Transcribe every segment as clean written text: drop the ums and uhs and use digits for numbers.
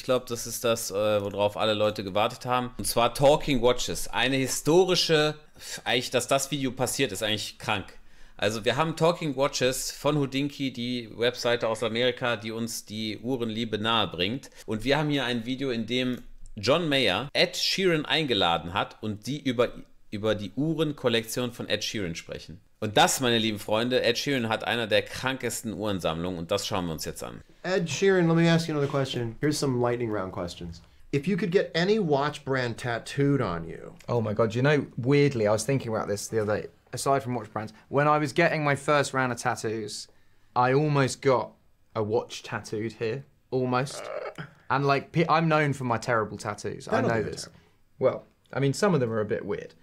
Ich glaube, das ist das, worauf alle Leute gewartet haben. Und zwar Talking Watches. Eine historische, eigentlich, dass das Video passiert, ist eigentlich krank. Also wir haben Talking Watches von Hodinkee, die Webseite aus Amerika, die uns die Uhrenliebe nahe bringt. Und wir haben hier ein Video, in dem John Mayer Ed Sheeran eingeladen hat und die über die Uhrenkollektion von Ed Sheeran sprechen. Und das, meine lieben Freunde, Ed Sheeran hat einer der krankesten Uhrensammlungen und das schauen wir uns jetzt an. Ed Sheeran, let me ask you another question. Here's some lightning round questions. If you could get any watch brand tattooed on you. Oh my God, you know, weirdly, I was thinking about this the other day, aside from watch brands, when I was getting my first round of tattoos, I almost got a watch tattooed here, almost. And like, I'm known for my terrible tattoos, I know this. Well, I mean, some of them are a bit weird.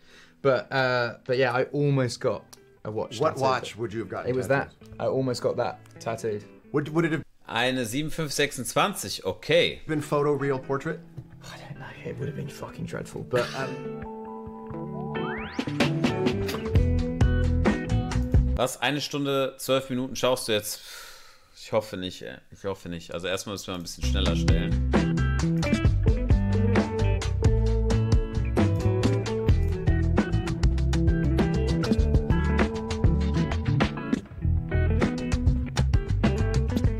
But yeah, I almost got a watch What tattooed. watch would you have gotten? It was that. I almost got that tattooed. Would it have Eine 7526, okay. been photo real portrait? I don't know, it would have been fucking dreadful, but... Was? 1 Stunde, 12 Minuten schaust du jetzt? Ich hoffe nicht, ey. Ich hoffe nicht. Also erstmal müssen wir ein bisschen schneller stellen.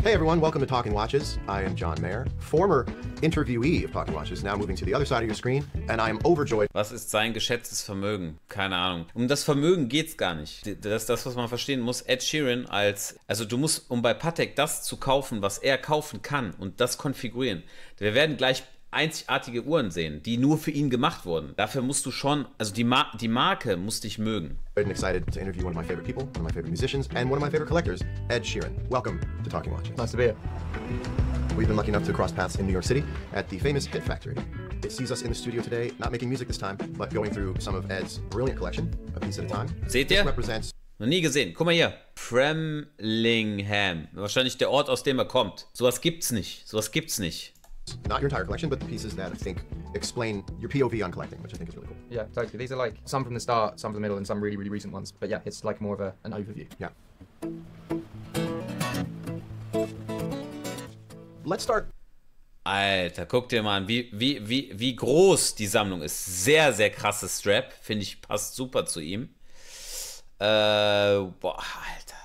Hey everyone, welcome to Talking Watches. I am John Mayer, former interviewee of Talking Watches, now moving to the other side of your screen, and I am overjoyed. Was ist sein geschätztes Vermögen? Keine Ahnung. Um das Vermögen geht's gar nicht. Das ist das, was man verstehen muss. Ed Sheeran also du musst, um bei Patek das zu kaufen, was er kaufen kann und das konfigurieren. Wir werden gleich einzigartige Uhren sehen, die nur für ihn gemacht wurden. Dafür musst du schon, also die Marke muss dich mögen. And excited to interview one of my favorite people, one of my favorite musicians, and one of my favorite collectors, Ed Sheeran. Welcome to Talking Watches. Nice to be here. We've been lucky enough to cross paths in New York City at the famous Hit Factory. It sees us in the studio today, not making music this time, but going through some of Ed's brilliant collection, a piece at a time. Seht This ihr? represents Noch nie gesehen. Guck mal hier. Framlingham. Wahrscheinlich der Ort, aus dem er kommt. Sowas gibt's nicht. Sowas gibt's nicht. not your entire collection, but the pieces that I think explain your POV on collecting, which I think is really cool. Yeah, totally. These are like some from the start, some from the middle, and some really, really recent ones. But yeah, it's like more of an overview. Yeah. Let's start. Alter, guck dir mal an, wie groß die Sammlung ist. Sehr, sehr krasses Strap. Finde ich, passt super zu ihm. Boah, Alter.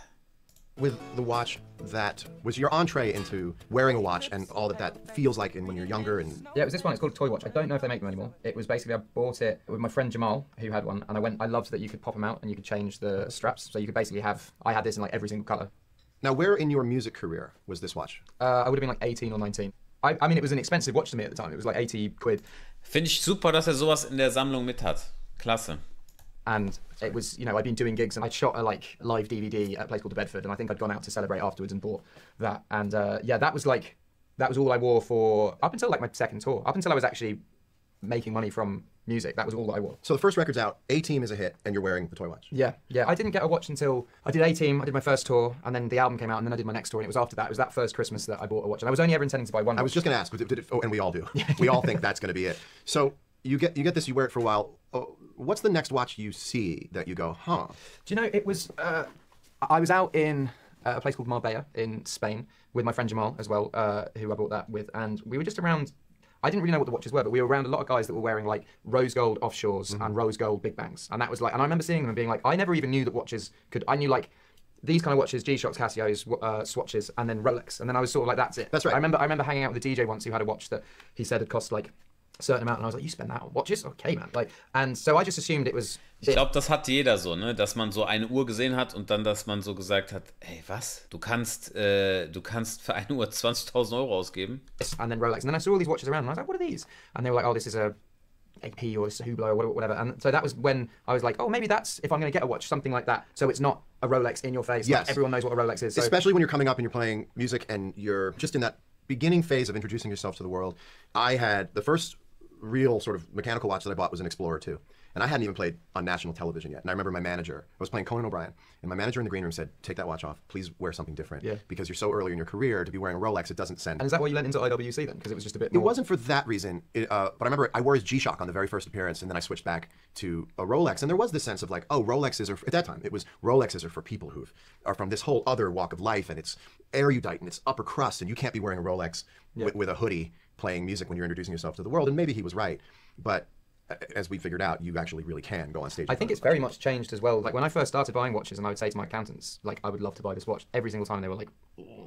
With the watch that was your entree into wearing a watch and all that feels like when you're younger and... Yeah, it was this one. It's called a toy watch. I don't know if they make them anymore. It was basically, I bought it with my friend Jamal, who had one, and I loved that you could pop them out and you could change the straps. So you could basically have, I had this in like every single color. Now, where in your music career was this watch? I would have been like 18 or 19. I mean, it was an expensive watch to me at the time. It was like 80 quid. Finde ich super, dass sowas in der Sammlung mit hat. Klasse. And it was, you know, I'd been doing gigs and I shot a like live DVD at a place called the Bedford, and I think I'd gone out to celebrate afterwards and bought that. And yeah, that was all I wore for up until like my second tour. Up until I was actually making money from music, that was all that I wore. So the first record's out, A-Team is a hit, and you're wearing the toy watch. Yeah, yeah. I didn't get a watch until I did A-Team, I did my first tour, and then the album came out, and then I did my next tour, and it was after that. It was that first Christmas that I bought a watch, and I was only ever intending to buy one watch. I was just going to ask, and we all do. We all think that's going to be it. So you get this, you wear it for a while. Oh, what's the next watch you see that you go, huh? Do you know, it was, I was out in a place called Marbella in Spain with my friend Jamal as well, who I bought that with, and we were just around, I didn't really know what the watches were, but we were around a lot of guys that were wearing like rose gold offshores and rose gold big bangs. And that was like, and I remember seeing them and being like, I never even knew that watches could, I knew like these kind of watches, G-Shocks, Casios, Swatches, and then Rolex. And then I was sort of like, that's it. That's right. I remember hanging out with a DJ once who had a watch that he said had cost like a certain amount, and I was like, you spend that on watches? Okay, man. Like, and so I just assumed it was... Ich glaube, das hat jeder so, ne? Dass man so eine Uhr gesehen hat und dann, dass man so gesagt hat, hey, was? Du kannst für eine Uhr 20.000 Euro ausgeben? And then Rolex. And then I saw all these watches around, and I was like, what are these? And they were like, oh, this is a AP or this is a Hublot or whatever. And so that was when I was like, oh, maybe that's, if I'm going to get a watch, something like that. So it's not a Rolex in your face. Yes. Like, everyone knows what a Rolex is. So. Especially when you're coming up and you're playing music and you're just in that beginning phase of introducing yourself to the world. I had the first real sort of mechanical watch that I bought was an Explorer 2. And I hadn't even played on national television yet. And I remember my manager, I was playing Conan O'Brien, and my manager in the green room said, take that watch off, please wear something different. Yeah. Because you're so early in your career, to be wearing a Rolex, it doesn't send. And is that why you went into IWC then? Because it was just a bit more... It wasn't for that reason, but I remember I wore his G-Shock on the very first appearance, and then I switched back to a Rolex. And there was this sense of like, oh, Rolexes are, at that time, it was Rolexes are for people who are from this whole other walk of life, and it's erudite, and it's upper crust, and you can't be wearing a Rolex with a hoodie playing music when you're introducing yourself to the world. And maybe he was right, but as we figured out, you actually really can go on stage. I think it's very much changed as well. Like when I first started buying watches, and I would say to my accountants, like, I would love to buy this watch every single time. And they were like,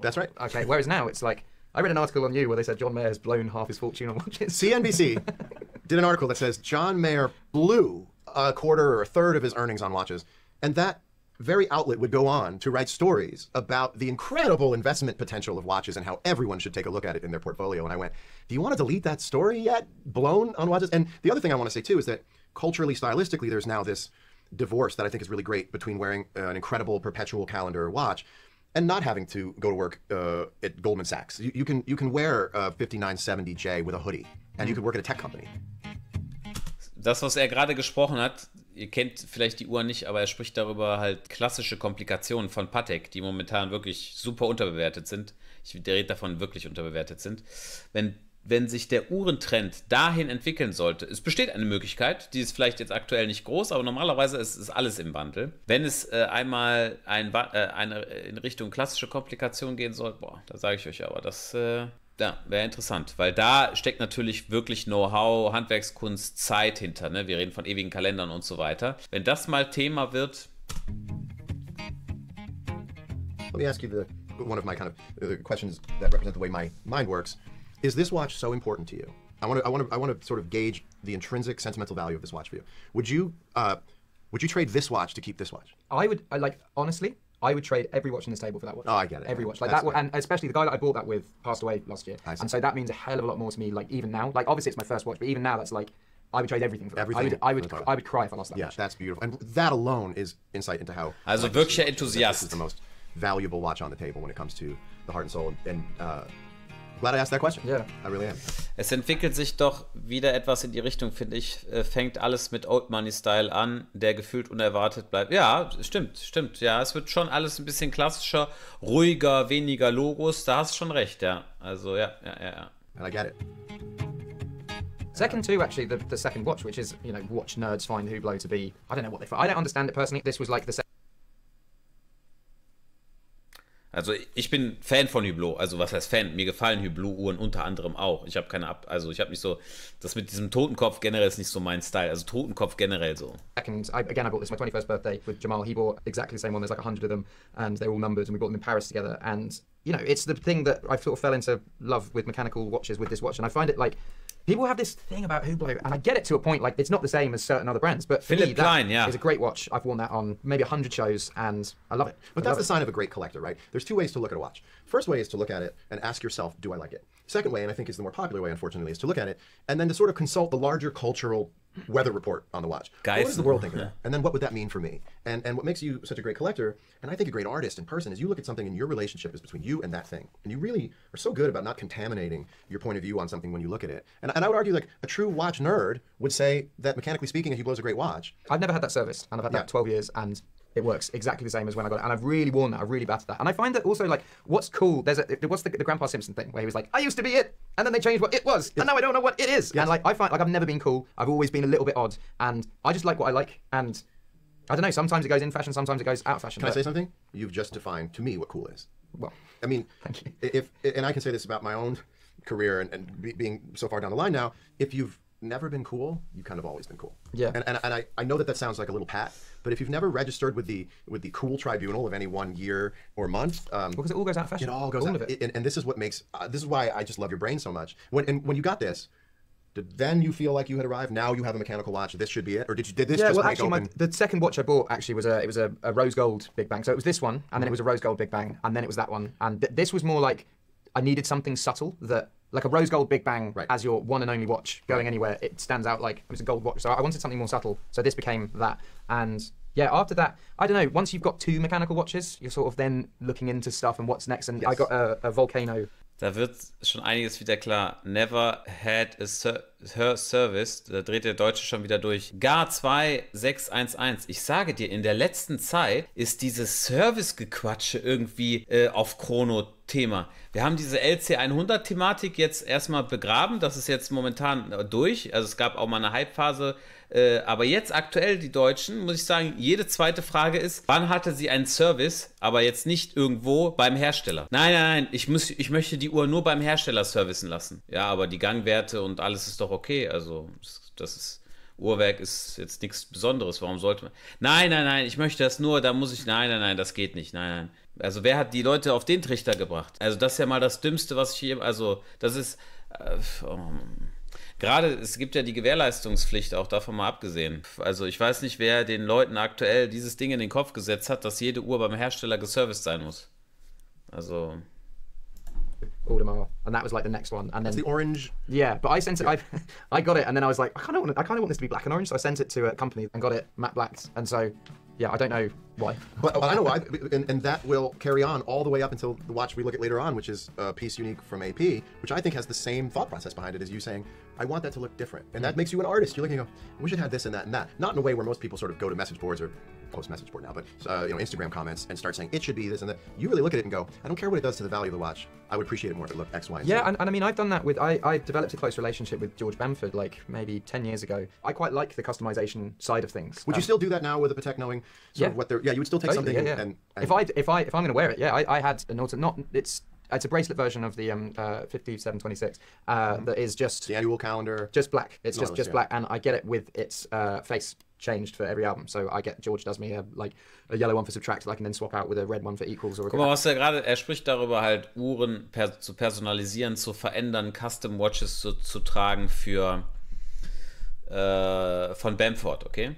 that's right. Okay. Whereas now it's like, I read an article on you where they said John Mayer has blown half his fortune on watches. CNBC did an article that says John Mayer blew a quarter or a third of his earnings on watches. And that very outlet would go on to write stories about the incredible investment potential of watches and how everyone should take a look at it in their portfolio. And I went, do you want to delete that story yet? Blown on watches? And the other thing I want to say too is that culturally, stylistically, there's now this divorce that I think is really great between wearing an incredible perpetual calendar watch and not having to go to work at Goldman Sachs. You can wear a 5970J with a hoodie, and you could work at a tech company. Das, was gerade gesprochen hat, ihr kennt vielleicht die Uhr nicht, aber er spricht darüber halt klassische Komplikationen von Patek, die momentan wirklich super unterbewertet sind. Der redet davon, wirklich unterbewertet sind. Wenn sich der Uhrentrend dahin entwickeln sollte, es besteht eine Möglichkeit, die ist vielleicht jetzt aktuell nicht groß, aber normalerweise ist alles im Wandel. Wenn es einmal in Richtung klassische Komplikation gehen soll, boah, da sage ich euch aber, das ja, wäre interessant, weil da steckt natürlich wirklich Know-how, Handwerkskunst, Zeit hinter, ne? Wir reden von ewigen Kalendern und so weiter. Wenn das mal Thema wird... Let me ask you one of my kind of questions that represent the way my mind works. Is this watch so important to you? I want to sort of gauge the intrinsic sentimental value of this watch for you. Would you trade this watch to keep this watch? Honestly, I would trade every watch on this table for that watch. Oh, I get it. Every watch. Like that, and especially the guy that I bought that with passed away last year. And so that means a hell of a lot more to me, like even now. Like obviously it's my first watch, but even now that's like, I would trade everything for that. I would cry if I lost that watch. Yeah, that's beautiful. And that alone is insight into how... Also wirklicher Enthusiast. This is the most valuable watch on the table when it comes to the heart and soul. And glad I asked that question. Yeah. I really am. Es entwickelt sich doch wieder etwas in die Richtung, finde ich. Fängt alles mit Old Money Style an, der gefühlt unerwartet bleibt. Ja, stimmt. Ja, es wird schon alles ein bisschen klassischer, ruhiger, weniger Logos. Da hast du schon recht, ja. Also, ja. And I get it. Second to actually the second watch, which is, you know, watch nerds find Hublot to be, I don't know what they find. I don't understand it personally. This was like the Also ich bin Fan von Hublot, also was heißt Fan? Mir gefallen Hublot-Uhren unter anderem auch. Ich habe ich habe nicht so, das mit diesem Totenkopf generell ist nicht so mein Style, also Totenkopf generell so. Second, I bought this my 21st birthday with Jamal. He bought exactly the same one. There's like 100 of them, and they're all numbered, and we bought them in Paris together. And you know, it's the thing that I sort of fell into love with mechanical watches with this watch, and I find it like people have this thing about Hublot, and I get it to a point. Like it's not the same as certain other brands, but for me, that is a great watch. I've worn that on maybe 100 shows, and I love it. But that's the sign of a great collector, right? There's two ways to look at a watch. First way is to look at it and ask yourself, do I like it? Second way, and I think is the more popular way, unfortunately, is to look at it and then to sort of consult the larger cultural weather report on the watch. Guys, what does the world think of that? And then what would that mean for me? And what makes you such a great collector, and I think a great artist in person, is you look at something and your relationship is between you and that thing. And you really are so good about not contaminating your point of view on something when you look at it. And I would argue like a true watch nerd would say that mechanically speaking, a Hublot's a great watch. I've never had that serviced, and I've had that 12 years, and it works exactly the same as when I got it. And I've really worn that. I've really battered that. And I find that also, like, what's cool, what's the Grandpa Simpson thing, where he was like, I used to be it, and then they changed what it was, and now I don't know what it is. Yes. And like, I find, like, I've never been cool. I've always been a little bit odd, and I just like what I like. And I don't know, sometimes it goes in fashion, sometimes it goes out of fashion. Can I say something? You've just defined to me what cool is. Well, I mean, thank you. And I can say this about my own career and being so far down the line now, if you've never been cool, you've kind of always been cool. Yeah. And I know that sounds like a little pat, but if you've never registered with the cool tribunal of any 1 year or month, because it all goes out of fashion. It all goes out. And this is what makes this is why I just love your brain so much. When you got this, did then you feel like you had arrived? Now you have a mechanical watch. This should be it, or did this just break open? The second watch I bought actually was a rose gold Big Bang. So it was this one, and then it was a rose gold Big Bang, and then it was that one. And this was more like I needed something subtle that. Like a rose gold Big Bang as your one and only watch going anywhere, it stands out like it was a gold watch. So I wanted something more subtle. So this became that. And yeah, after that, I don't know, once you've got 2 mechanical watches, you're sort of then looking into stuff and what's next. And I got a Volcano. Da wird schon einiges wieder klar. Never had her service. Da dreht der Deutsche schon wieder durch. Gar 2611. Ich sage dir, in der letzten Zeit ist dieses Service-Gequatsche irgendwie auf Chrono Thema. Wir haben diese LC100-Thematik jetzt erstmal begraben. Das ist jetzt momentan durch. Also es gab auch mal eine Hype-Phase. Aber jetzt aktuell die Deutschen, muss ich sagen, jede zweite Frage ist, wann hatte sie einen Service, aber jetzt nicht irgendwo beim Hersteller. Nein, nein, nein, ich möchte die Uhr nur beim Hersteller servicen lassen. Ja, aber die Gangwerte und alles ist doch okay. Also das ist... Uhrwerk ist jetzt nichts Besonderes, warum sollte man... Nein, nein, nein, ich möchte das nur, da muss ich... Nein, nein, nein, das geht nicht, nein, nein. Also wer hat die Leute auf den Trichter gebracht? Also das ist ja mal das Dümmste, was ich hier... Also das ist... Gerade, es gibt ja die Gewährleistungspflicht, auch davon mal abgesehen. Also ich weiß nicht, wer den Leuten aktuell dieses Ding in den Kopf gesetzt hat, dass jede Uhr beim Hersteller geserviced sein muss. Also... Audemars, and that was like the next one, and then the orange. Yeah, but I sent it. I got it, and then I was like, I kind of want this to be black and orange, so I sent it to a company and got it matte blacked, and so yeah, I don't know why. But I know why, and that will carry on all the way up until the watch we look at later on, which is a piece unique from AP, which I think has the same thought process behind it as you saying, I want that to look different, and that makes you an artist. You're looking and go, we should have this and that and that. Not in a way where most people sort of go to message boards or post message board now, but Instagram comments and start saying it should be this and that. You really look at it and go, I don't care what it does to the value of the watch. I would appreciate it more if it looked X, Y, and Z. Yeah, and I mean, I've done that with, I developed a close relationship with George Bamford like maybe 10 years ago. I quite like the customization side of things. Would you still do that now with a Patek, knowing sort of what they're, you would still take totally, something and and if I'm going to wear it, I had an auto, not, it's a bracelet version of the 5726 that is just... the annual calendar. Just black. It's No, just black, and I get it with its face changed for every album. So I get, George does me a yellow one for Subtract that I can then swap out with a red one for Equals. Or Guck mal, was er gerade, er spricht darüber, halt Uhren zu personalisieren, zu verändern, Custom Watches zu tragen für von Bamford, okay?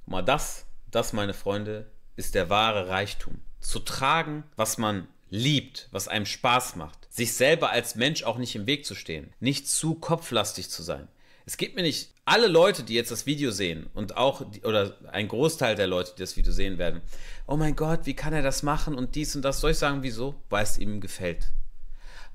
Guck mal, das, meine Freunde, ist der wahre Reichtum. Zu tragen, was man liebt, was einem Spaß macht. Sich selber als Mensch auch nicht im Weg zu stehen. Nicht zu kopflastig zu sein. Es geht mir nicht, alle Leute, die jetzt das Video sehen und auch, oder ein Großteil der Leute, die das Video sehen werden, oh mein Gott, wie kann er das machen und dies und das, soll ich sagen, wieso? Weil es ihm gefällt.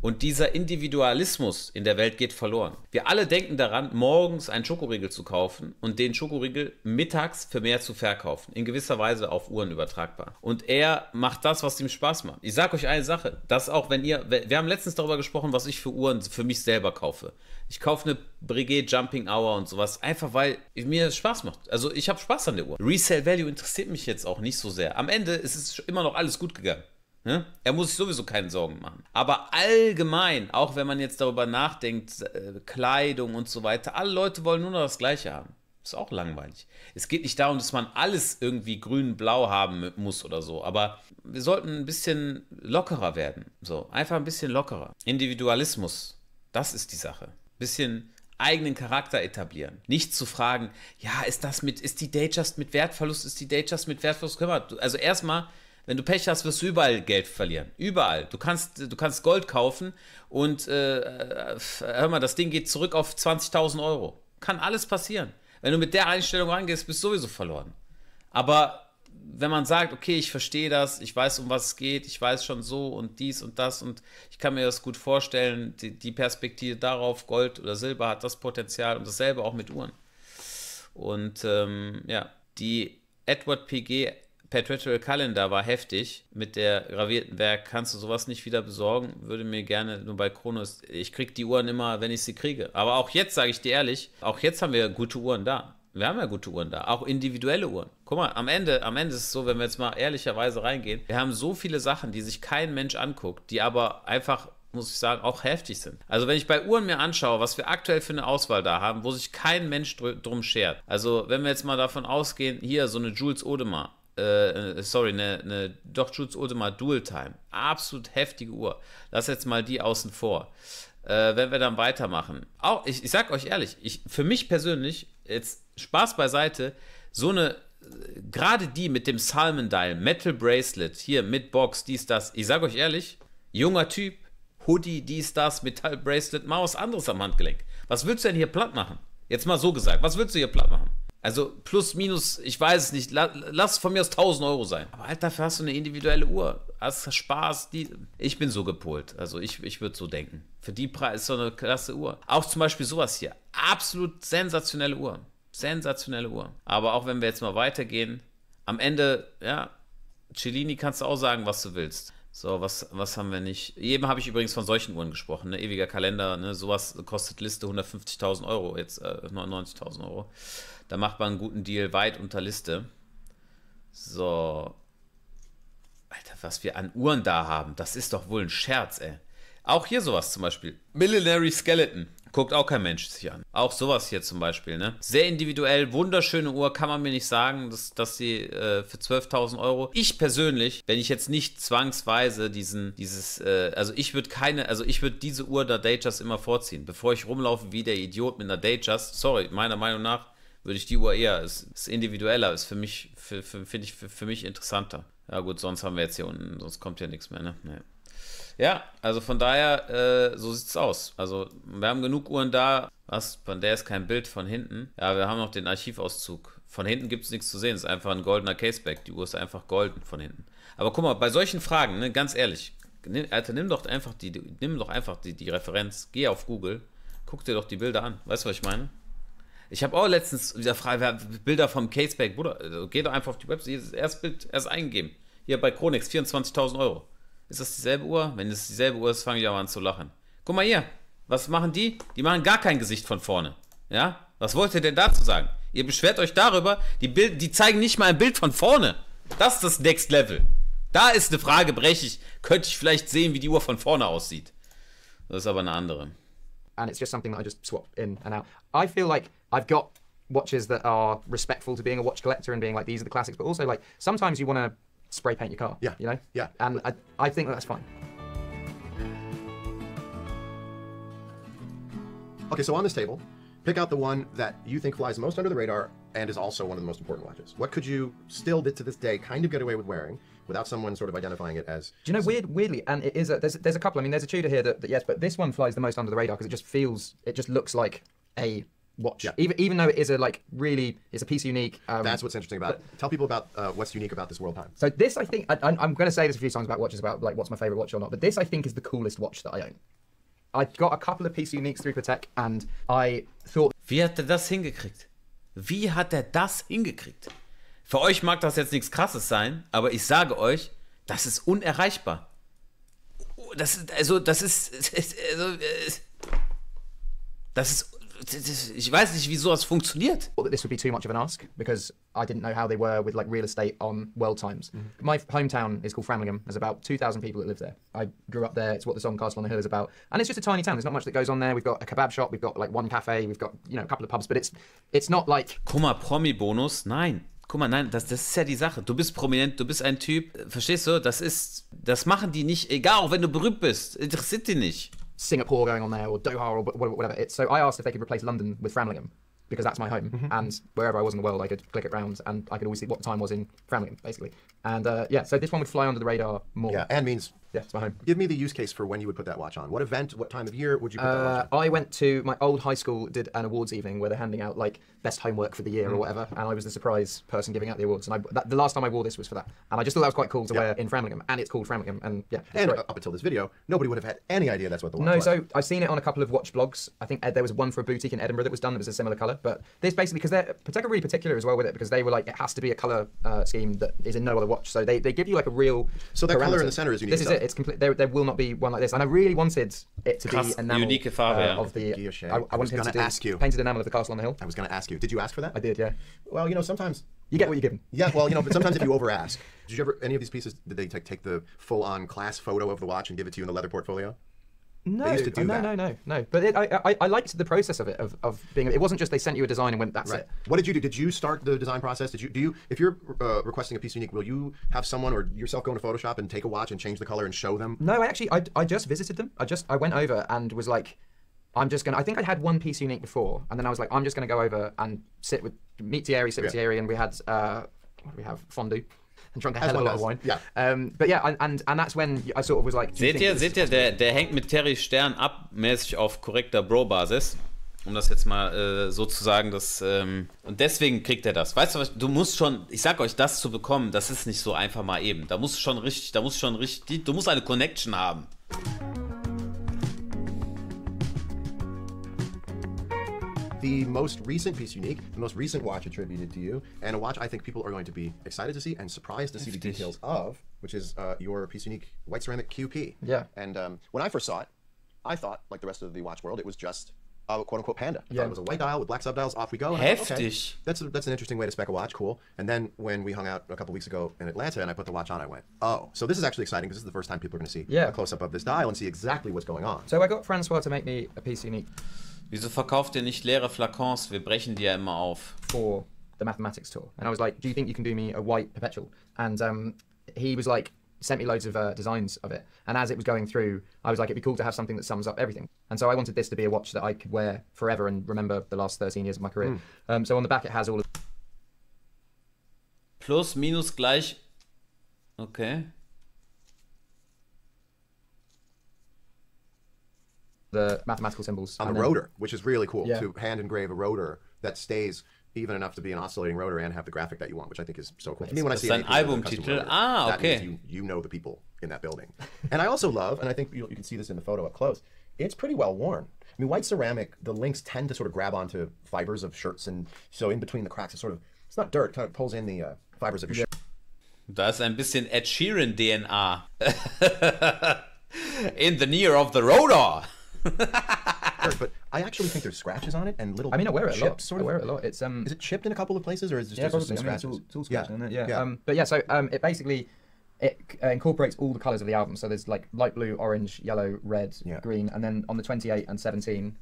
Und dieser Individualismus in der Welt geht verloren. Wir alle denken daran, morgens einen Schokoriegel zu kaufen und den Schokoriegel mittags für mehr zu verkaufen. In gewisser Weise auf Uhren übertragbar. Und er macht das, was ihm Spaß macht. Ich sage euch eine Sache, dass auch wenn ihr, wir haben letztens darüber gesprochen, was ich für Uhren für mich selber kaufe. Ich kaufe eine Breguet Jumping Hour und sowas, einfach weil mir das Spaß macht. Also ich habe Spaß an der Uhr. Resale Value interessiert mich jetzt auch nicht so sehr. Am Ende ist es immer noch alles gut gegangen. Ne? Er muss sich sowieso keine Sorgen machen. Aber allgemein, auch wenn man jetzt darüber nachdenkt, Kleidung und so weiter, alle Leute wollen nur noch das Gleiche haben. Ist auch langweilig. Es geht nicht darum, dass man alles irgendwie grün-blau haben muss oder so, aber wir sollten ein bisschen lockerer werden. So, einfach ein bisschen lockerer. Individualismus, das ist die Sache. Ein bisschen eigenen Charakter etablieren. Nicht zu fragen, ja, ist die Datejust mit Wertverlust, Also erstmal, wenn du Pech hast, wirst du überall Geld verlieren. Überall. Du kannst Gold kaufen und hör mal, das Ding geht zurück auf 20.000 Euro. Kann alles passieren. Wenn du mit der Einstellung rangehst, bist du sowieso verloren. Aber wenn man sagt, okay, ich verstehe das, ich weiß, um was es geht, ich weiß schon so und dies und das und ich kann mir das gut vorstellen, die Perspektive darauf, Gold oder Silber hat das Potenzial und dasselbe auch mit Uhren. Und ja, die Edward PG Perpetual Calendar war heftig. Mit der gravierten Werk kannst du sowas nicht wieder besorgen. Würde mir gerne, nur bei Chronos, ich kriege die Uhren immer, wenn ich sie kriege. Aber auch jetzt, sage ich dir ehrlich, auch jetzt haben wir gute Uhren da. Wir haben ja gute Uhren da, auch individuelle Uhren. Guck mal, am Ende ist es so, wenn wir jetzt mal ehrlicherweise reingehen, wir haben so viele Sachen, die sich kein Mensch anguckt, die aber einfach, muss ich sagen, auch heftig sind. Also wenn ich bei Uhren mir anschaue, was wir aktuell für eine Auswahl da haben, wo sich kein Mensch drum schert. Also wenn wir jetzt mal davon ausgehen, hier so eine Jules Audemars, Jules Audemars Dual Time. Absolut heftige Uhr. Lass jetzt mal die außen vor. Wenn wir dann weitermachen. Auch, ich sag euch ehrlich, für mich persönlich, jetzt Spaß beiseite, so eine, gerade die mit dem Salmon Dial, Metal Bracelet, hier mit Box, dies, das, ich sag euch ehrlich, junger Typ, Hoodie, dies, das, Metall Bracelet, mal was anderes am Handgelenk. Was willst du denn hier platt machen? Jetzt mal so gesagt, was willst du hier platt machen? Also plus, minus, ich weiß es nicht, lass von mir aus 1.000 Euro sein. Aber halt, dafür hast du eine individuelle Uhr. Hast Spaß, ich bin so gepolt. Also ich würde so denken. Für die Preis ist so eine klasse Uhr. Auch zum Beispiel sowas hier. Absolut sensationelle Uhr. Sensationelle Uhr. Aber auch wenn wir jetzt mal weitergehen, am Ende, ja, Cellini kannst du auch sagen, was du willst. So, was haben wir nicht? Eben habe ich übrigens von solchen Uhren gesprochen, ne? Ewiger Kalender, ne? Sowas kostet Liste 150.000 Euro, jetzt 99.000 Euro. Da macht man einen guten Deal weit unter Liste. So. Alter, was wir an Uhren da haben, das ist doch wohl ein Scherz, ey. Auch hier sowas zum Beispiel. Millenary Skeleton. Guckt auch kein Mensch sich an. Auch sowas hier zum Beispiel, ne? Sehr individuell, wunderschöne Uhr, kann man mir nicht sagen, dass sie für 12.000 Euro. Ich persönlich, wenn ich jetzt nicht zwangsweise also ich würde diese Uhr der Datejust immer vorziehen. Bevor ich rumlaufe wie der Idiot mit einer Datejust, sorry, meiner Meinung nach würde ich die Uhr eher, ist individueller, ist für mich, finde ich für mich interessanter. Ja gut, sonst haben wir jetzt hier unten, sonst kommt ja nichts mehr, ne? Nee. Ja, also von daher, so sieht's aus. Also wir haben genug Uhren da. Von der ist kein Bild von hinten. Ja, wir haben noch den Archivauszug. Von hinten gibt es nichts zu sehen. Es ist einfach ein goldener Caseback. Die Uhr ist einfach golden von hinten. Aber guck mal, bei solchen Fragen, ne, ganz ehrlich, nimm doch einfach die Referenz. Geh auf Google, guck dir doch die Bilder an. Weißt du, was ich meine? Ich habe auch letztens wieder Bilder vom Caseback. Bruder, also geh doch einfach auf die Website. Erst Bild erst eingeben. Hier bei Chronix, 24.000 Euro. Ist das dieselbe Uhr? Wenn es dieselbe Uhr ist, fange ich aber an zu lachen. Guck mal hier. Was machen die? Die machen gar kein Gesicht von vorne. Ja? Was wollt ihr denn dazu sagen? Ihr beschwert euch darüber, die zeigen nicht mal ein Bild von vorne. Das ist das Next Level. Da ist eine Frage, könnte ich vielleicht sehen, wie die Uhr von vorne aussieht. Das ist aber eine andere. And it's just something that I just swap in and out. I feel like I've got watches that are respectful to being a watch collector and being like, these are the classics, but also like, sometimes you want to spray paint your car. Yeah. You know? Yeah. And I think that's fine. Okay, so on this table, pick out the one that you think flies most under the radar and is also one of the most important watches. What could you still, to this day, kind of get away with wearing without someone sort of identifying it as... Do you know, weirdly, and it is, there's a couple, I mean, there's a Tudor here that yes, but this one flies the most under the radar because it just looks like a watch. Yeah. Even though it is it's a piece unique. That's what's interesting about it. Tell people about what's unique about this world time. So this, I think, I'm going to say this a few times about watches, about like what's my favorite watch or not, but this I think is the coolest watch that I own. I got a couple of piece uniques through Patek and I thought... Wie hat er das hingekriegt? Wie hat er das hingekriegt? Für euch mag das jetzt nichts Krasses sein, aber ich sage euch, das ist unerreichbar. Ich weiß nicht, wie sowas funktioniert. That this would be too much of an ask because I didn't know how they were with like real estate on world times. Mm-hmm. My hometown is called Framlingham. There's about 2,000 people that live there. I grew up there. It's what the song Castle on the Hill is about. And it's just a tiny town. There's not much that goes on there. We've got a kebab shop. We've got like one cafe. We've got, you know, a couple of pubs. But it's not like... Guck mal, Promi-Bonus? Nein. Guck mal, nein, das ist ja die Sache. Du bist prominent, du bist ein Typ. Verstehst du? Das machen die nicht, egal, auch wenn du berühmt bist. Interessiert die nicht. Singapore going on there, or Doha, or whatever. So I asked if they could replace London with Framlingham, because that's my home. Mm-hmm. And wherever I was in the world, I could click it round, and I could always see what the time was in Framlingham, basically. And yeah, so this one would fly under the radar more. Yeah, and means... Yeah, it's my home. Give me the use case for when you would put that watch on. What event, what time of year would you put that watch on? I went to my old high school, did an awards evening where they're handing out like best homework for the year or whatever, and I was the surprise person giving out the awards. And the last time I wore this was for that, and I just thought that was quite cool to wear in Framlingham, and it's called Framlingham, and yeah. And up until this video, nobody would have had any idea that's what the watch was. No, so I've seen it on a couple of watch blogs. I think there was one for a boutique in Edinburgh that was done that was a similar colour, but this basically, because Patek are really particular as well with it, because they were like, it has to be a colour scheme that is in no other watch. So they give you like a real... So that colour in the centre is unique. This is it. It's complete. There will not be one like this, and I really wanted it to be enamel unique Farbe, of the. I wanted him to do painted enamel of the castle on the hill. I was going to ask you. Did you ask for that? I did, yeah. Well, you know, sometimes you get what you're given. Yeah, well, you know, but sometimes if you over ask, did you ever any of these pieces? Did they take the full-on class photo of the watch and give it to you in the leather portfolio? No, they used to do that. No. But I liked the process of it, of being. It wasn't just they sent you a design and went, that's it. What did you do? Did you start the design process? Do you, if you're requesting a piece unique, will you have someone or yourself go into Photoshop and take a watch and change the color and show them? No, I just visited them. I went over and was like, I think I had one piece unique before, and then I was like, I'm just gonna go over and meet Thierry, with Thierry, and we had what do we have? Fondue. And drunk a hell of a lot of wine. Yeah. But yeah, and that's when I sort of was like... Seht ihr, der hängt mit Terry Stern ab, mäßig auf korrekter Bro-Basis. Um das jetzt mal so zu sagen, und deswegen kriegt er das. Weißt du was, du musst schon, ich sag euch, das zu bekommen, das ist nicht so einfach mal eben. Du musst eine Connection haben. the most recent piece unique, the most recent watch attributed to you, and a watch I think people are going to be excited to see and surprised to see the details of, which is your piece unique white ceramic QP. Yeah. And when I first saw it, I thought, like the rest of the watch world, it was just a quote-unquote panda. I thought it was a white dial with black subdials, off we go. And I thought, okay, that's an interesting way to spec a watch, cool. And then when we hung out a couple weeks ago in Atlanta and I put the watch on, I went, oh, so this is actually exciting because this is the first time people are going to see a close-up of this dial and see exactly what's going on. So I got Francois to make me a piece unique. Wieso verkauft ihr nicht leere Flakons? Wir brechen die ja immer auf. For the mathematics tour. And I was like, do you think you can do me a white perpetual? And he was like, sent me loads of designs of it. And as it was going through, I was like, it'd be cool to have something that sums up everything. And so I wanted this to be a watch that I could wear forever and remember the last 13 years of my career. So on the back it has all of... Plus, minus, gleich. Okay. The mathematical symbols. On the rotor, which is really cool, to hand engrave a rotor that stays even enough to be an oscillating rotor and have the graphic that you want, which I think is so cool. To me, when I see an Albumtitel. That means you know the people in that building. And I also love, and I think you can see this in the photo up close, it's pretty well worn. I mean, white ceramic, the links tend to sort of grab onto fibers of shirts, and so in between the cracks, it's not dirt, it kind of pulls in the fibers of your shirt. Da ist ein bisschen Ed Sheeran DNA. In the near of the rotor. But I actually think there's scratches on it and little. I mean, I wear it a lot. Sort of. I wear it a lot. It's Is it chipped in a couple of places, or is it just some scratches? It's all scratched, isn't it? Yeah. But yeah, so it basically incorporates all the colours of the album. So there's like light blue, orange, yellow, red, green, and then on the 28 and 17,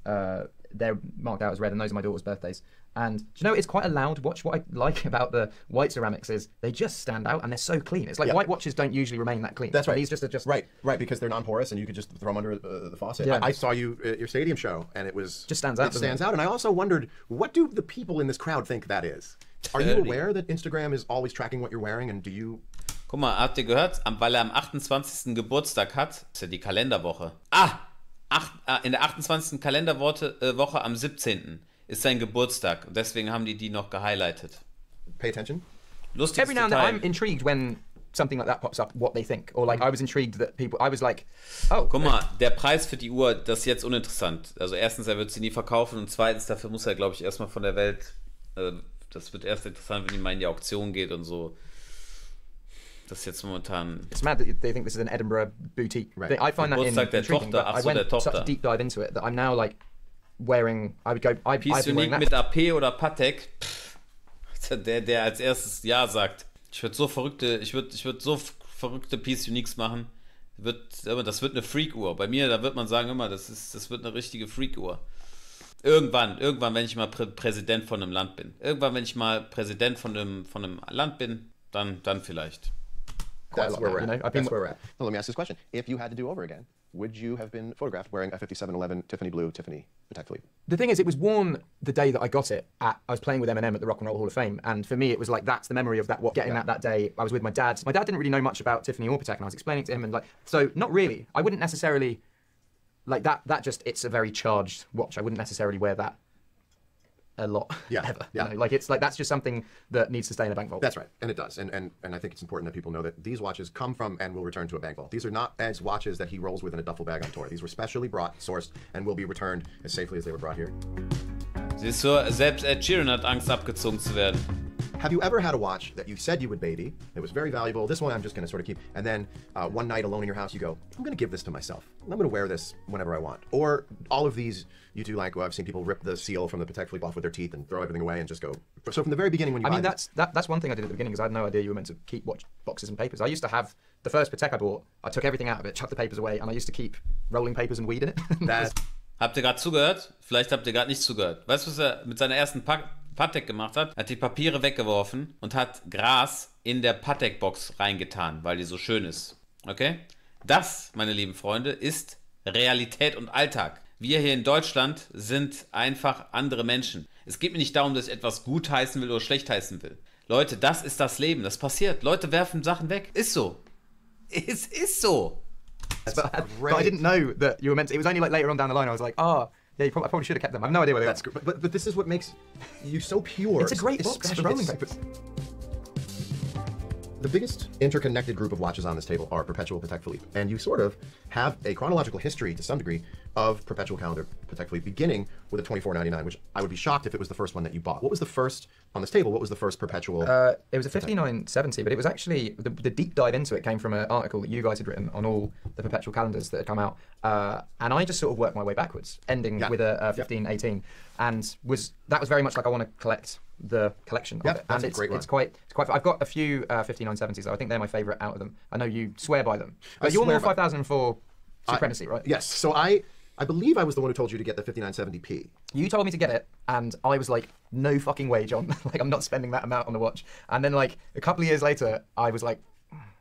they're marked out as red, and those are my daughter's birthdays. And do you know, it's quite a loud watch. What I like about the white ceramics is they just stand out and they're so clean. It's like white watches don't usually remain that clean. That's right. These just are just right, because they're non-porous and you could just throw them under the faucet. Yeah. I saw you at your stadium show and it was just stands out. It stands out, and I also wondered, what do the people in this crowd think that is? Are you aware that Instagram is always tracking what you're wearing, and do you? Guck mal, habt ihr gehört? Weil am 28. Geburtstag hat, ist ja die Kalenderwoche. In der 28. Kalenderwoche am 17. ist sein Geburtstag. Und deswegen haben die noch gehighlightet. Pay attention. Lustiges Every now and then I'm intrigued when something like that pops up, what they think. Or like, I was intrigued that people, I was like, oh. Guck mal, der Preis für die Uhr, das ist jetzt uninteressant. Also erstens, er wird sie nie verkaufen, und zweitens, dafür muss er, glaube ich, erstmal von der Welt, das wird erst interessant, wenn die mal in die Auktion geht und so. Das ist jetzt momentan... It's mad that they think this is an Edinburgh boutique. Right. I find that intriguing, but I went such a deep dive into it that I'm now like wearing... Piece Unique mit AP oder Patek, der als erstes Ja sagt. Ich würde so verrückte Piece Uniques machen. Das wird eine Freak-Uhr. Bei mir, da wird man sagen immer, das wird eine richtige Freak-Uhr. Irgendwann, wenn ich mal Präsident von einem Land bin. Irgendwann, wenn ich mal Präsident von einem Land bin, dann vielleicht. That's where we're at. That's where we're at. So let me ask this question. If you had to do over again, would you have been photographed wearing a 5711 Tiffany blue Tiffany Patek Philippe? The thing is, it was worn the day that I got it. I was playing with Eminem at the Rock and Roll Hall of Fame, and for me, it was like, that's the memory of that. Getting that day, I was with my dad. My dad didn't really know much about Tiffany or Patek, and I was explaining to him, and like, so not really. I wouldn't necessarily like that. It's a very charged watch. I wouldn't necessarily wear that a lot ever. You know? Like, it's like, that's just something that needs to stay in a bank vault. That's right, and it does. And I think it's important that people know that these watches come from and will return to a bank vault. These are not Ed's watches that he rolls with in a duffel bag on tour. These were specially brought, sourced, and will be returned as safely as they were brought here. Siehst du, selbst Ed Sheeran hat Angst, abgezogen zu werden. Have you ever had a watch that you said you would baby, it was very valuable, this one I'm just going to sort of keep, and then one night alone in your house you go, I'm going to give this to myself. I'm going to wear this whenever I want. Or all of these, you do like, well, I've seen people rip the seal from the Patek Philippe off with their teeth and throw everything away and just go. So from the very beginning when you that's one thing I did at the beginning, because I had no idea you were meant to keep watch boxes and papers. I used to have the first Patek I bought, I took everything out of it, chucked the papers away, and I used to keep rolling papers and weed in it. Habt ihr gerade zugehört? Vielleicht habt ihr gerade nicht zugehört. Weißt du, was er mit seiner ersten Patek gemacht hat? Er hat die Papiere weggeworfen und hat Gras in der Patek-Box reingetan, weil die so schön ist. Okay? Das, meine lieben Freunde, ist Realität und Alltag. Wir hier in Deutschland sind einfach andere Menschen. Es geht mir nicht darum, dass ich etwas gut heißen will oder schlecht heißen will. Leute, das ist das Leben. Das passiert. Leute werfen Sachen weg. Ist so. Es ist so. But I didn't know that you were meant to. It was only like later on down the line I was like, I probably should have kept them. I have no idea where they are. But this is what makes you so pure. It's a great box for rolling papers. The biggest interconnected group of watches on this table are Perpetual Patek Philippe. And you sort of have a chronological history to some degree of Perpetual calendar Patek Philippe, beginning with a $24.99, which I would be shocked if it was the first one that you bought. What was the first, on this table, what was the first Perpetual? It was a 5970, but it was actually, the deep dive into it came from an article that you guys had written on all the Perpetual calendars that had come out. And I just sort of worked my way backwards, ending with a 1518. And that was very much like I want to collect the collection of it. That's and a great one. It's quite. I've got a few 5970s. I think they're my favourite out of them. I know you swear by them. But you're more 5004 supremacy, right? Yes. So I believe I was the one who told you to get the 5970p. You told me to get it, and I was like, no fucking way, John. Like, I'm not spending that amount on the watch. And then, like, a couple of years later, I was like,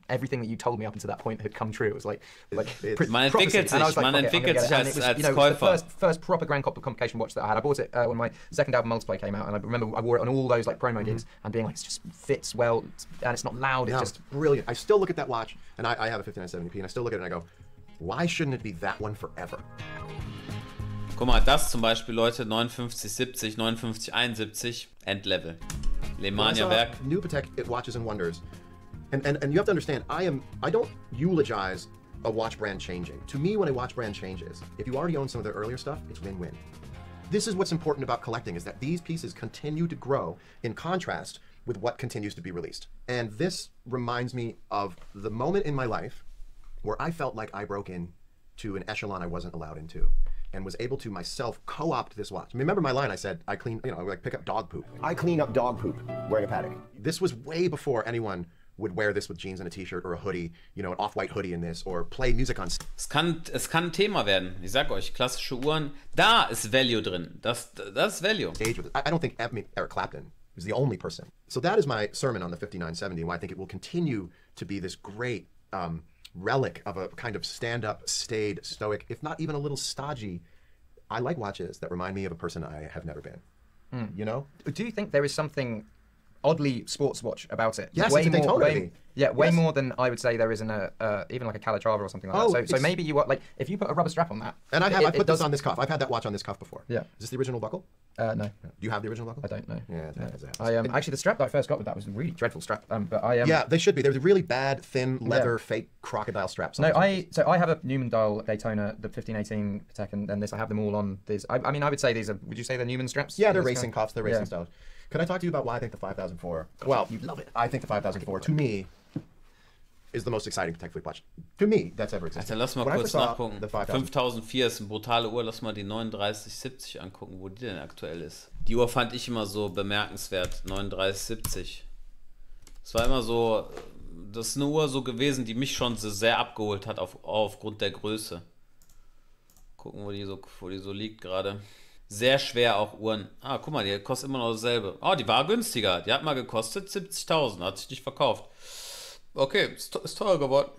everything that you told me up until that point had come true. It was like man entwickelt sich als Käufer. The first proper Grand Complication watch that I had. I bought it when my second album Multiply came out, and I remember I wore it on all those like promo gigs and being like, it just fits well, and it's not loud. It's just brilliant. I still look at that watch, and I have a 5970p, and I still look at it and I go, why shouldn't it be that one forever? Guck mal, das zum Beispiel, Leute, 5970, 5971, Endlevel. Lemania Werk. New Patek watches and wonders. And you have to understand, I don't eulogize a watch brand changing. To me, when a watch brand changes, if you already own some of their earlier stuff, it's win-win. This is what's important about collecting, is that these pieces continue to grow in contrast with what continues to be released. And this reminds me of the moment in my life where I felt like I broke into an echelon I wasn't allowed into, and was able to myself co-opt this watch. Remember my line? I said, I like pick up dog poop. I clean up dog poop wearing a Patek. This was way before anyone would wear this with jeans and a t-shirt or a hoodie, an off-white hoodie in this, or play music on. Es kann ein Thema werden. Ich sag euch, klassische Uhren, da ist Value drin. Das ist Value. I don't think Eric Clapton is the only person. So that is my sermon on the 5970, and why I think it will continue to be this great relic of a kind of stand-up, staid, stoic, if not even a little stodgy. I like watches that remind me of a person I have never been. You know? Do you think there is something oddly sports watch about it? Yes, it's a Daytona. Way more than I would say there is in even like a Calatrava or something like that. So maybe you like if you put a rubber strap on that. And I put this on this cuff. I've had that watch on this cuff before. Yeah. Is this the original buckle? No. Do you have the original buckle? I don't know. Yeah. Actually the strap that I first got with that was a really dreadful strap. Yeah, they should be. They're really bad, thin leather, fake crocodile straps. No, I have a Newman dial Daytona, the 1518 Patek, and this. I have them all on these. I mean, I would say these are. Would you say they're Newman straps? Yeah, they're racing cuffs. They're racing styles. Can I talk to you about why I think the 5004? Well, you love it. I think the 5004 to me is the most exciting Patek Philippe watch. To me, that's ever existed. Also lass mal kurz nachgucken. 5004 ist eine brutale Uhr. Lass mal die 3970 angucken, wo die denn aktuell ist. Die Uhr fand ich immer so bemerkenswert. 3970. Es war immer so, das ist eine Uhr so gewesen, die mich schon so sehr abgeholt hat aufgrund der Größe. Gucken, wo die so liegt gerade. Sehr schwer auch Uhren. Ah, guck mal, die kostet immer noch dasselbe. Oh, die war günstiger. Die hat mal gekostet 70.000. Hat sich nicht verkauft. Okay, ist teuer geworden.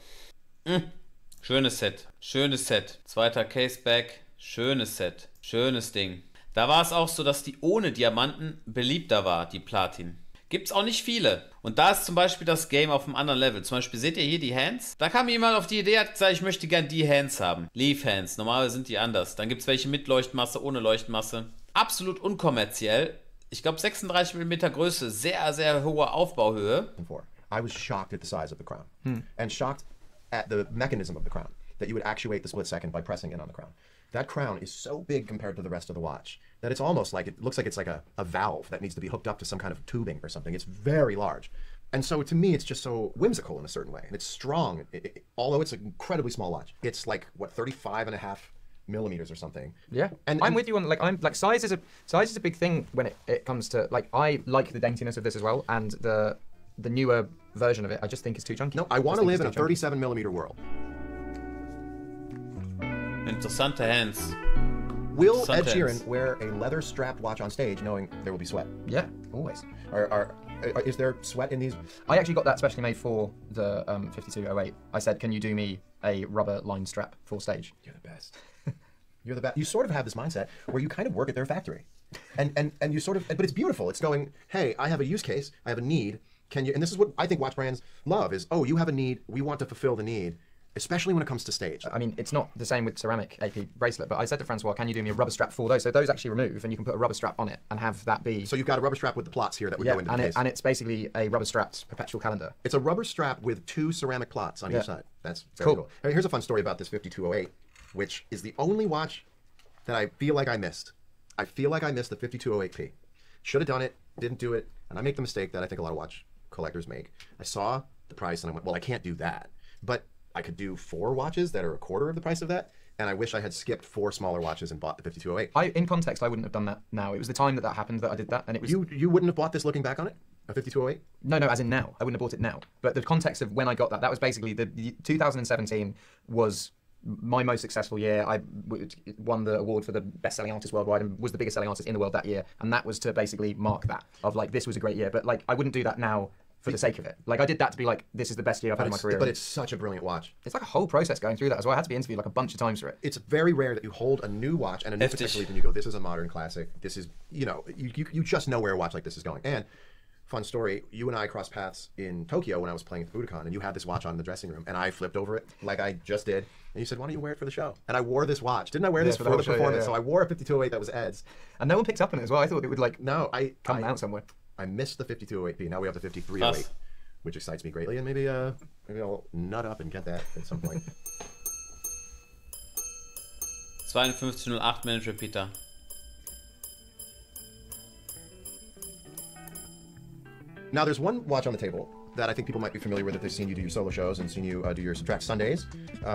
Schönes Set. Schönes Set. Zweiter Caseback. Schönes Set. Schönes Ding. Da war es auch so, dass die ohne Diamanten beliebter war, die Platin. Gibt es auch nicht viele. Und da ist zum Beispiel das Game auf einem anderen Level. Zum Beispiel seht ihr hier die Hands? Da kam jemand auf die Idee, hat gesagt, ich möchte gern die Hands haben. Leaf Hands. Normalerweise sind die anders. Dann gibt es welche mit Leuchtmasse, ohne Leuchtmasse. Absolut unkommerziell. Ich glaube 36 mm Größe. Sehr, sehr hohe Aufbauhöhe. I was shocked at the size of the crown. And shocked at the mechanism of the crown. That you would actuate the split second by pressing in on the crown. That crown is so big compared to the rest of the watch that it's almost like, it looks like it's like a valve that needs to be hooked up to some kind of tubing or something. It's very large. And so to me, it's just so whimsical in a certain way. And it's strong, although it's an incredibly small watch. It's like, what, 35.5 millimeters or something. Yeah, and I'm with you on size is a big thing when it comes to I like the daintiness of this as well, and the newer version of it I just think is too chunky. No, I want to live in a 37 millimeter world. Interessante Hands. Will Ed Sheeran wear a leather-strapped watch on stage knowing there will be sweat? Yeah, always. Is there sweat in these? I actually got that specially made for the 5208. I said, can you do me a rubber line strap for stage? You're the best. You're the best. You sort of have this mindset where you kind of work at their factory. And you sort of, but it's beautiful. It's going, hey, I have a use case, I have a need. Can you, and this is what I think watch brands love is, oh, you have a need, we want to fulfill the need. especially when it comes to stage. I mean, it's not the same with ceramic AP bracelet, but I said to Francois, can you do me a rubber strap for those? So those actually remove, and you can put a rubber strap on it and have that be... So you've got a rubber strap with the plots here that would go into the case. And it's basically a rubber strapped perpetual calendar. It's a rubber strap with 2 ceramic plots on each side. That's very cool. Here's a fun story about this 5208, which is the only watch that I feel like I missed. I feel like I missed the 5208P. Should have done it, didn't do it, and I make the mistake that I think a lot of watch collectors make. I saw the price and I went, well, I can't do that. But I could do 4 watches that are a quarter of the price of that, and I wish I had skipped 4 smaller watches and bought the 5208. In context, I wouldn't have done that now. It was the time that happened that I did that, and it was... You wouldn't have bought this looking back on it? A 5208? No, as in now. I wouldn't have bought it now. But the context of when I got that was basically the 2017 was my most successful year. I won the award for the best-selling artist worldwide and was the biggest selling artist in the world that year. And that was to basically mark that, of like, this was a great year. But like, I wouldn't do that now for the sake of it. Like, I did that to be like, this is the best year I've had in my career. But it's such a brilliant watch. It's like a whole process going through that as well. I had to be interviewed like a bunch of times for it. It's very rare that you hold a new watch and a new particularly and you go, this is a modern classic. This is, you know, you just know where a watch like this is going. And fun story, you and I crossed paths in Tokyo when I was playing at Budokan, and you had this watch on in the dressing room, and I flipped over it like I just did, and you said, why don't you wear it for the show? And I wore this watch. Didn't I wear this for the performance? So I wore a 5208 that was Ed's. And no one picked up on it as well. I thought it would like come out somewhere. I missed the 5208P. Now we have the 5308, which excites me greatly, and maybe I'll nut up and get that at some point. 5208 Manage Repeater. Now, there's one watch on the table that I think people might be familiar with if they've seen you do your solo shows and seen you do your Subtract Sundays.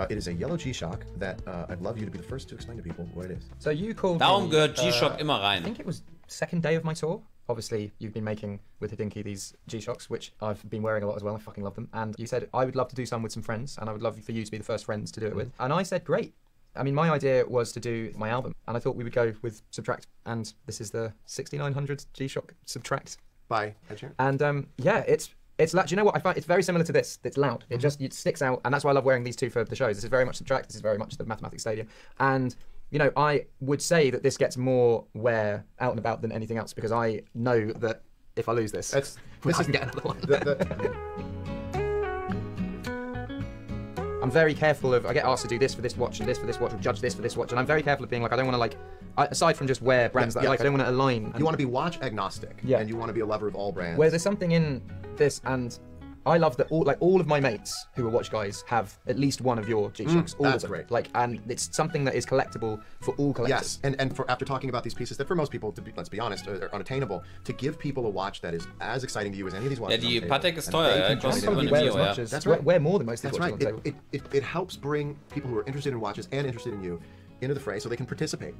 It is a yellow G-Shock that I'd love you to be the first to explain to people what it is. So you called Darum gehört G-Shock immer rein. I think it was second day of my tour. Obviously, you've been making with Hodinkee these G-Shocks, which I've been wearing a lot as well. I fucking love them. And you said, I would love to do some with some friends, and I would love for you to be the first friends to do it with. And I said, great. I mean, my idea was to do my album, and I thought we would go with Subtract. And this is the 6900 G-Shock Subtract. By Ed Sheeran. And yeah, it's loud. Do you know what I find? It's very similar to this. It's loud. It sticks out, and that's why I love wearing these two for the shows. This is very much Subtract. This is very much the Mathematics Stadium. And you know, I would say that this gets more wear out and about than anything else, because I know that if I lose this, I can get another one. I'm very careful of, I get asked to do this for this watch and this for this watch, or judge this for this watch, and I'm very careful of being like, I don't want to like, aside from just wear brands that I like, I don't want to align. You want to be watch agnostic, and you want to be a lover of all brands. Where there's something in this, and I love that all of my mates who are watch guys have at least one of your G-Shocks. All that's of them. Great. Like, and it's something that is collectible for all collectors. Yes, and after talking about these pieces that for most people, let's be honest, are unattainable, to give people a watch that is as exciting to you as any of these watches. Ja, die Patek ist teuer, kostet über eine Mio, ja. That's right. Wear more than most of these watches on the table. It helps bring people who are interested in watches and interested in you into the fray so they can participate.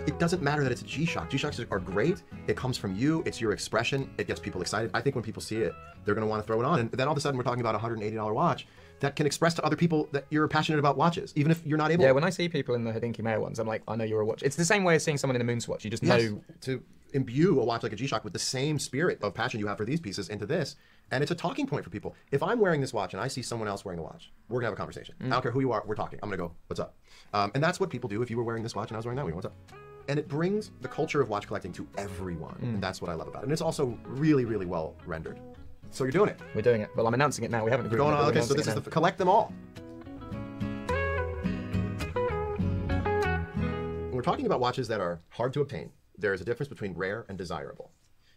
It doesn't matter that it's a G-Shock. G-Shocks are great. It comes from you. It's your expression. It gets people excited. I think when people see it, they're going to want to throw it on. And then all of a sudden, we're talking about a $180 watch that can express to other people that you're passionate about watches, even if you're not able. Yeah, when I see people in the Hodinkee Mayo ones, I'm like, I know you're a watch. It's the same way as seeing someone in a Moonswatch. You just know. To imbue a watch like a G-Shock with the same spirit of passion you have for these pieces into this, and it's a talking point for people. If I'm wearing this watch and I see someone else wearing the watch, we're gonna have a conversation. I don't care who you are, we're talking. I'm gonna go, what's up? And that's what people do if you were wearing this watch and I was wearing that one, what's up? And it brings the culture of watch collecting to everyone, and that's what I love about it. And it's also really, really well rendered. So you're doing it. We're doing it. Well, I'm announcing it now. We haven't agreed. Going on. Okay, so this is collect them all. When we're talking about watches that are hard to obtain, there is a difference between rare and desirable.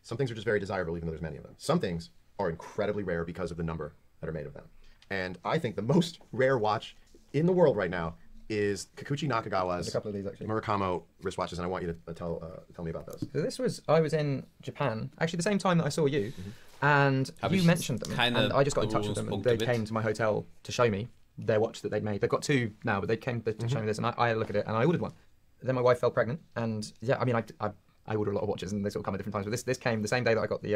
Some things are just very desirable, even though there's many of them. Some things are incredibly rare because of the number that are made of them. And I think the most rare watch in the world right now is Kikuchi Nakagawa's a couple of these, actually. Murakamo wristwatches, and I want you to tell me about those. So I was in Japan, actually the same time that I saw you, and you mentioned them, and I just got in touch with them, and they came to my hotel to show me their watch that they'd made. They've got two now, but they came to show me this, and I had a look at it, and I ordered one. Then my wife fell pregnant, and yeah, I mean, I order a lot of watches, and they sort of come at different times, but this came the same day that I got the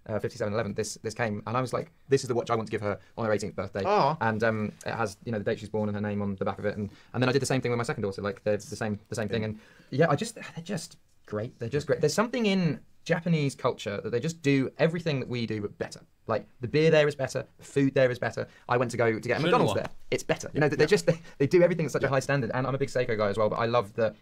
5711. This came, and I was like, this is the watch I want to give her on her 18th birthday. Aww. And it has, you know, the date she's born and her name on the back of it, and then I did the same thing with my second daughter, like the same thing, and yeah, they're just great. They're just great. There's something in Japanese culture that they just do everything that we do but better. Like the beer there is better, the food there is better. I went to go to get a McDonald's there. It's better. You know, they do everything at such a high standard. And I'm a big Seiko guy as well, but I love the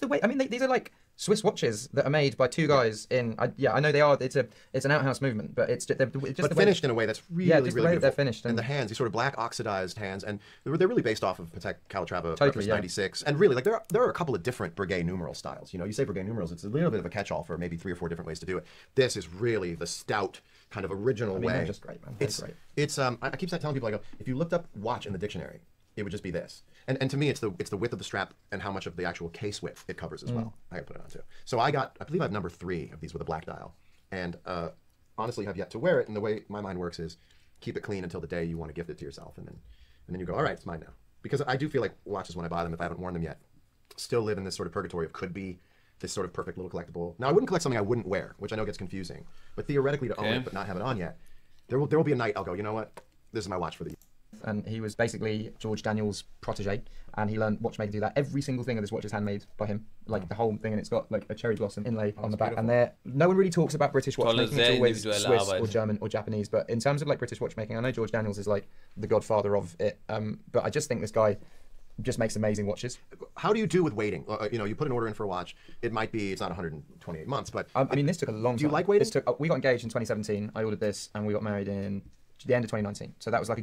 way. I mean, these are like Swiss watches that are made by two guys in. I know they are. It's an outhouse movement, but it's just but finished in a way that's really just the really way that beautiful. they're finished. And the hands, these sort of black oxidized hands, and they're really based off of Patek Calatrava Totally, 96. And really, like there are a couple of different Breguet numeral styles. You know, you say Breguet numerals, it's a little bit of a catch-all for maybe 3 or 4 different ways to do it. This is really the stout kind of original way. They're just great, man. They're great. It's I keep telling people, I go, if you looked up watch in the dictionary, it would just be this. And to me, it's the width of the strap and how much of the actual case width it covers as well. I gotta put it on too. So I believe I have number 3 of these with a black dial, and honestly have yet to wear it. And the way my mind works is keep it clean until the day you want to gift it to yourself, and then you go, all right, it's mine now. Because I do feel like watches when I buy them, if I haven't worn them yet, still live in this sort of purgatory of could be this sort of perfect little collectible. Now I wouldn't collect something I wouldn't wear, which I know gets confusing, but theoretically to own it but not have it on yet, there will be a night I'll go, you know what, this is my watch for the year. And he was basically George Daniels' protege, and he learned watchmaking to do that. Every single thing of this watch is handmade by him, like the whole thing, and it's got like a cherry blossom inlay on the back. Beautiful. And no one really talks about British watchmaking. It's always Swiss Arbeit. or German or Japanese. But in terms of like British watchmaking, I know George Daniels is like the godfather of it. But I just think this guy just makes amazing watches. How do you do with waiting? You know, you put an order in for a watch. It might be, it's not 128 months, but I mean, this took a long time. Do you like waiting? We got engaged in 2017. I ordered this, and we got married in the end of 2019. So that was like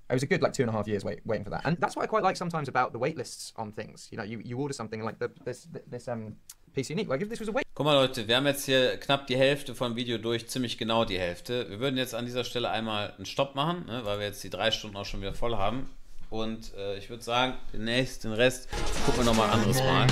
it was a good like 2.5 years waiting for that. And that's what I quite like sometimes about the wait lists on things. You know, you order something like this piece unique. Like if this was a wait. Guck mal Leute, wir haben jetzt hier knapp die Hälfte vom Video durch, ziemlich genau die Hälfte. Wir würden jetzt an dieser Stelle einmal einen Stopp machen, ne, weil wir jetzt die 3 Stunden auch schon wieder voll haben. Und ich würde sagen, den Rest gucken wir nochmal ein anderes Mal.